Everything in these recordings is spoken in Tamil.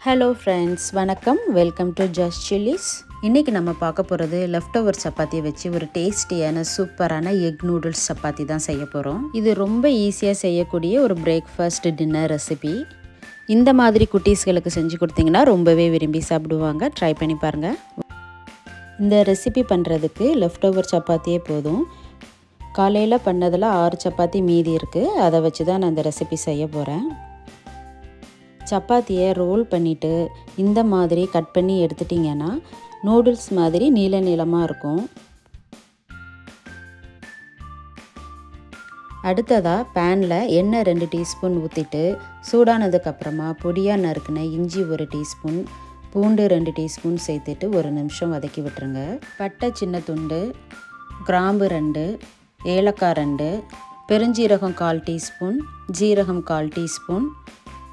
ஹலோ ஃப்ரெண்ட்ஸ், வணக்கம். Welcome to JustChillies. இன்றைக்கி நம்ம பார்க்க போகிறது லெஃப்டோவர் சப்பாத்தியை வச்சு ஒரு டேஸ்டியான சூப்பரான எக் நூடுல்ஸ் சப்பாத்தி தான் செய்ய போகிறோம். இது ரொம்ப ஈஸியாக செய்யக்கூடிய ஒரு பிரேக்ஃபாஸ்ட் டின்னர் ரெசிபி. இந்த மாதிரி குட்டீஸ்களுக்கு செஞ்சு கொடுத்தீங்கன்னா ரொம்பவே விரும்பி சாப்பிடுவாங்க. ட்ரை பண்ணி பாருங்கள். இந்த ரெசிபி பண்ணுறதுக்கு லெஃப்டோவர் சப்பாத்தியே போதும். காலையில் பண்ணதில் 6 சப்பாத்தி மீதி இருக்குது. அதை வச்சு தான் நான் இந்த ரெசிபி செய்ய போகிறேன். சப்பாத்தியை ரோல் பண்ணிவிட்டு இந்த மாதிரி கட் பண்ணி எடுத்துட்டிங்கன்னா நூடுல்ஸ் மாதிரி நீள நீளமாக இருக்கும். அடுத்ததாக பேனில் எண்ணெய் 2 டீஸ்பூன் ஊற்றிட்டு சூடானதுக்கப்புறமா பொடியாக நறுக்கின இஞ்சி 1 டீஸ்பூன், பூண்டு 2 டீஸ்பூன் சேர்த்துட்டு 1 நிமிஷம் வதக்கி விட்டுருங்க. பட்டை சின்ன துண்டு, கிராம்பு 2, ஏலக்காய் 2, பெருஞ்சீரகம் 1/4 டீஸ்பூன், ஜீரகம் 1/4 டீஸ்பூன்,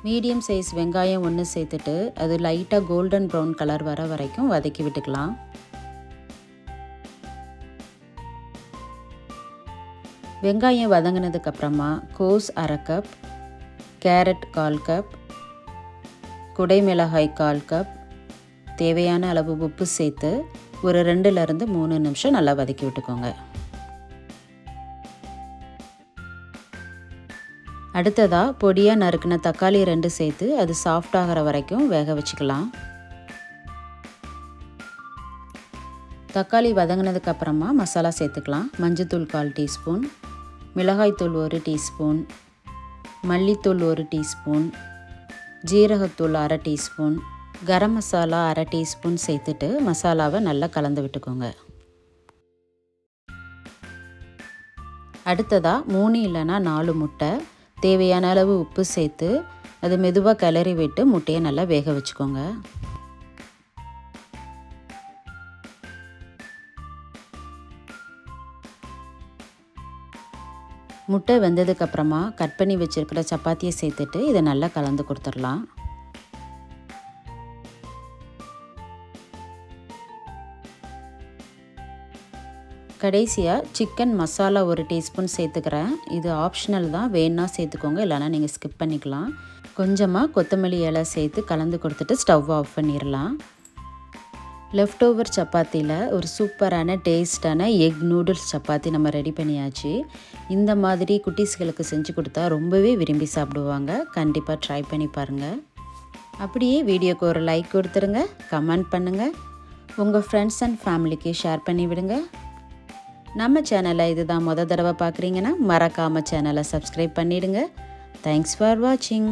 மீடியம் சைஸ் வெங்காயம் 1 சேர்த்துட்டு அது லைட்டாக கோல்டன் ப்ரௌன் கலர் வர வரைக்கும் வதக்கி விட்டுக்கலாம். வெங்காயம் வதங்கினதுக்கப்புறமா கோஸ் 1/2 கப், கேரட் 1/4 கப், குடைமிளகாய் 1/4 கப், தேவையான அளவு உப்பு சேர்த்து ஒரு 2லேருந்து 3 நிமிஷம் நல்லா வதக்கி விட்டுக்கோங்க. அடுத்ததாக பொடியாக நறுக்கின தக்காளி 2 சேர்த்து அது சாஃப்ட் ஆகிற வரைக்கும் வேக வச்சுக்கலாம். தக்காளி வதங்கினதுக்கப்புறமா மசாலா சேர்த்துக்கலாம். மஞ்சத்தூள் 1/4 டீஸ்பூன், மிளகாய்த்தூள் 1 டீஸ்பூன், மல்லித்தூள் 1 டீஸ்பூன், ஜீரகத்தூள் 1/2 டீஸ்பூன், கரம் மசாலா 1/2 டீஸ்பூன் சேர்த்துட்டு மசாலாவை நல்லா கலந்து விட்டுக்கோங்க. அடுத்ததாக 3 இல்லைன்னா 4 முட்டை, தேவையான அளவு உப்பு சேர்த்து அது மெதுவாக கிளறி விட்டு முட்டையை நல்லா வேக வச்சுக்கோங்க. முட்டை வெந்ததுக்கப்புறமா கட் பண்ணி வச்சுருக்கிற சப்பாத்தியை சேர்த்துட்டு இதை நல்லா கலந்து கொடுத்துடலாம். கடைசியாக சிக்கன் மசாலா 1 டீஸ்பூன் சேர்த்துக்கிறேன். இது ஆப்ஷனல் தான், வேணுன்னா சேர்த்துக்கோங்க, இல்லைனா நீங்கள் ஸ்கிப் பண்ணிக்கலாம். கொஞ்சமாக கொத்தமல்லி இலை சேர்த்து கலந்து கொடுத்துட்டு ஸ்டவ் ஆஃப் பண்ணிடலாம். லெஃப்ட் ஓவர் சப்பாத்தியில் ஒரு சூப்பரான டேஸ்டான எக் நூடுல்ஸ் சப்பாத்தி நம்ம ரெடி பண்ணியாச்சு. இந்த மாதிரி குட்டீஸ்களுக்கு செஞ்சு கொடுத்தா ரொம்பவே விரும்பி சாப்பிடுவாங்க. கண்டிப்பாக ட்ரை பண்ணி பாருங்கள். அப்படியே வீடியோக்கு ஒரு லைக் கொடுத்துருங்க, கமெண்ட் பண்ணுங்கள், உங்கள் ஃப்ரெண்ட்ஸ் அண்ட் ஃபேமிலிக்கு ஷேர் பண்ணி விடுங்க. நம்ம சேனலை இதுதான் தடவை பார்க்குறீங்கன்னா மறக்காமல் சேனலை சப்ஸ்கிரைப் பண்ணிவிடுங்க. தேங்க்ஸ் ஃபார் வாட்சிங்.